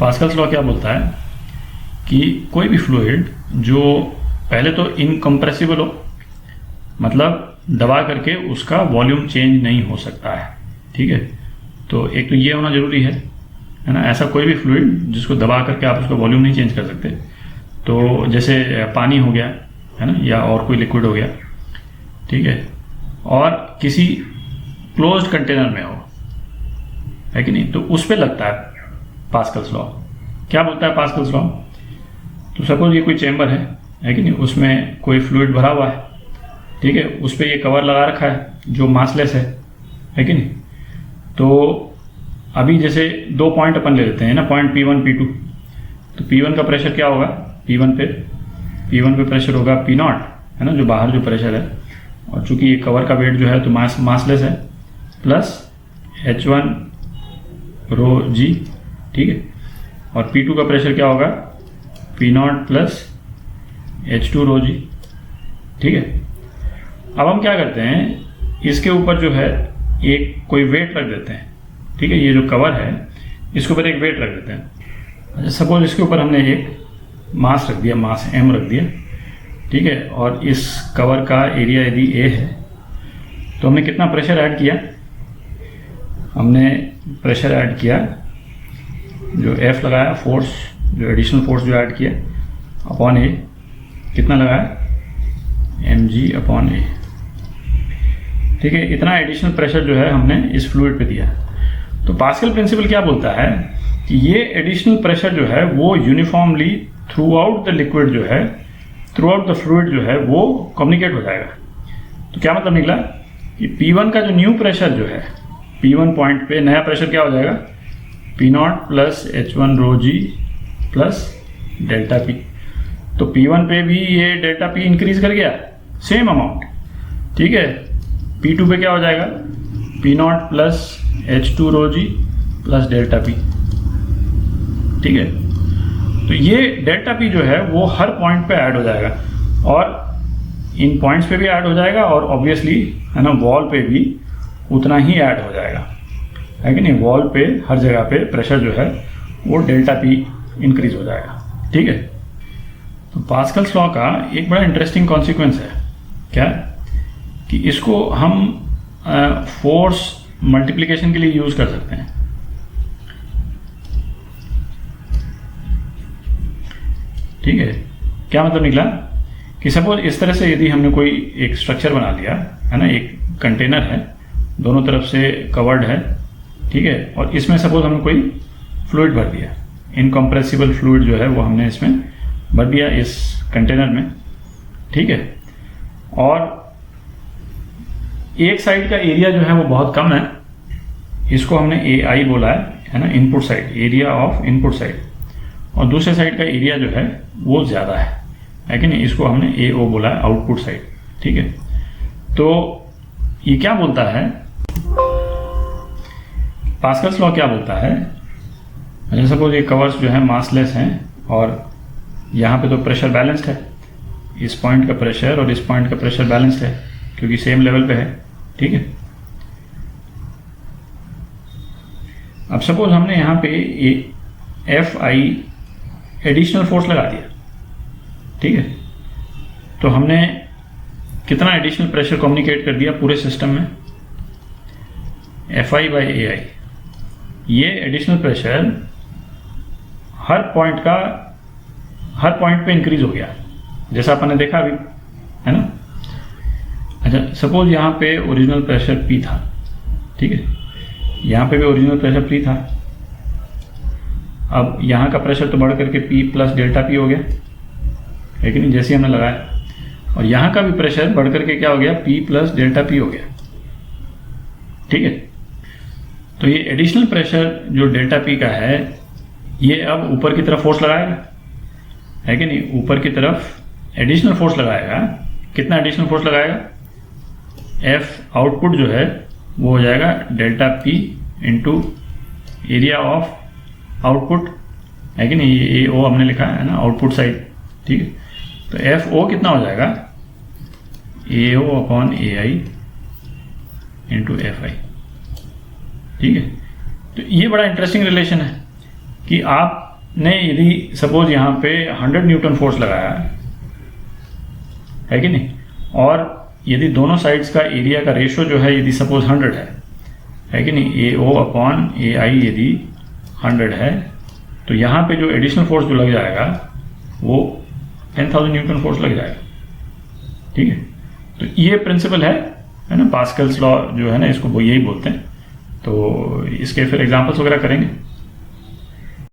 Pascal's law क्या बोलता है कि कोई भी फ्लूइड जो पहले तो इनकम्प्रेसिबल हो, मतलब दबा करके उसका वॉल्यूम चेंज नहीं हो सकता है, ठीक है। तो एक तो ये होना जरूरी है ना, ऐसा कोई भी फ्लूइड जिसको दबा करके आप उसका वॉल्यूम नहीं चेंज कर सकते। तो जैसे पानी हो गया है ना, या और कोई लिक्विड हो गया, ठीक है, और किसी क्लोज्ड कंटेनर में हो, है कि नहीं, तो उस पर लगता है पास्कल्स लॉ। क्या बोलता है पास्कल्स लॉ? तो सपोज ये कोई चेम्बर है कि नहीं, उसमें कोई फ्लूइड भरा हुआ है, ठीक है, उस पर ये कवर लगा रखा है जो मासलेस है कि नहीं। तो अभी जैसे 2 पॉइंट अपन ले लेते हैं ना, पॉइंट P1 P2। तो P1 का प्रेशर क्या होगा? P1 पे प्रेशर होगा P0, है ना, जो बाहर जो प्रेशर है, और चूंकि ये कवर का वेट जो है तो मासलेस है, प्लस H1 रो G, ठीक है। और P2 का प्रेशर क्या होगा? P0 प्लस H2 रो G, ठीक है। अब हम क्या करते हैं, इसके ऊपर जो है एक कोई वेट रख देते हैं, ठीक है। ये जो कवर है इसके ऊपर एक वेट रख देते हैं। अच्छा, सपोज इसके ऊपर हमने एक मास रख दिया, मास M रख दिया, ठीक है। और इस कवर का एरिया यदि A है तो हमने कितना प्रेशर ऐड किया? हमने प्रेशर ऐड किया, जो F लगाया, फोर्स जो एडिशनल फोर्स जो ऐड किया अपॉन A, कितना लगाया? mg अपॉन A, ठीक है। इतना एडिशनल प्रेशर जो है हमने इस फ्लूइड पे दिया। तो पास्कल प्रिंसिपल क्या बोलता है कि ये एडिशनल प्रेशर जो है वो uniformly through out the liquid जो है, थ्रू आउट द फ्लूइड जो है वो कम्युनिकेट हो जाएगा। तो क्या मतलब निकला कि P1 का जो न्यू प्रेशर जो है, P1 पॉइंट पे नया प्रेशर क्या हो जाएगा? P0 प्लस H1 रो G प्लस डेल्टा P। तो P1 पे भी ये डेल्टा P इंक्रीज कर गया सेम अमाउंट, ठीक है। P2 पे क्या हो जाएगा? P0 प्लस H2 रो G प्लस डेल्टा P, ठीक है। तो ये डेल्टा P जो है वो हर पॉइंट पे ऐड हो जाएगा, और इन पॉइंट्स पे भी ऐड हो जाएगा, और ऑब्वियसली है ना वॉल पे भी उतना ही ऐड हो जाएगा, है कि नहीं। वॉल पे हर जगह पे प्रेशर जो है वो डेल्टा P इंक्रीज हो जाएगा, ठीक है। तो पास्कल्स लॉ का एक बड़ा इंटरेस्टिंग कॉन्सिक्वेंस है क्या, कि इसको हम फोर्स मल्टीप्लिकेशन के लिए यूज कर सकते हैं, ठीक है। क्या मतलब निकला कि सपोज इस तरह से यदि हमने कोई एक स्ट्रक्चर बना लिया है ना, एक कंटेनर है, दोनों तरफ से कवर्ड है, ठीक है, और इसमें सपोज हमने कोई फ्लूइड भर दिया, इनकम्प्रेसिबल फ्लूइड जो है वो हमने इसमें भर दिया इस कंटेनर में, ठीक है। और एक साइड का एरिया जो है वो बहुत कम है, इसको हमने AI बोला है ना, input side, area of input side, और दूसरे साइड का एरिया जो है वो ज़्यादा है कि नहीं, इसको हमने AO बोला है, आउटपुट साइड, ठीक है। तो ये क्या बोलता है, पास्कल्स लॉ क्या बोलता है? जैसे सपोज ये कवर्स जो है मासलेस हैं, और यहाँ पे तो प्रेशर बैलेंस्ड है, इस पॉइंट का प्रेशर और इस पॉइंट का प्रेशर बैलेंस्ड है क्योंकि सेम लेवल पे है, ठीक है। अब सपोज हमने यहाँ पे Fi एडिशनल फोर्स लगा दिया, ठीक है। तो हमने कितना एडिशनल प्रेशर कम्युनिकेट कर दिया पूरे सिस्टम में? Fi by AI। ये एडिशनल प्रेशर हर पॉइंट पे इंक्रीज हो गया, जैसा अपन ने देखा अभी, है ना। अच्छा, सपोज यहाँ पे ओरिजिनल प्रेशर P था, ठीक है, यहाँ पे भी ओरिजिनल प्रेशर P था। अब यहाँ का प्रेशर तो बढ़ करके P प्लस डेल्टा P हो गया, है कि नहीं, जैसे हमने लगाया, और यहाँ का भी प्रेशर बढ़ करके क्या हो गया? P प्लस डेल्टा P हो गया, ठीक है। तो ये एडिशनल प्रेशर जो डेल्टा P का है, ये अब ऊपर की तरफ फोर्स लगाएगा, है कि नहीं, ऊपर की तरफ एडिशनल फोर्स लगाएगा। कितना एडिशनल फोर्स लगाएगा? F आउटपुट जो है वो हो जाएगा delta P into area of output, है कि नहीं, ये AO हमने लिखा है ना, आउटपुट साइड, ठीक है। तो FO कितना हो जाएगा? AO upon AI into FI, ठीक है। तो ये बड़ा इंटरेस्टिंग रिलेशन है कि आप नहीं, यदि सपोज यहाँ पे 100 न्यूटन फोर्स लगाया है कि नहीं, और यदि दोनों साइड्स का एरिया का रेशो जो है यदि सपोज 100 है कि नहीं, AO अपॉन AI यदि 100 है, तो यहाँ पे जो एडिशनल फोर्स जो लग जाएगा वो 10,000 न्यूटन फोर्स लग जाएगा। ठीक है, तो ये प्रिंसिपल है ना, पास्कल्स लॉ जो है ना, इसको वो यही बोलते हैं। तो इसके फिर एग्जांपल्स वगैरह करेंगे।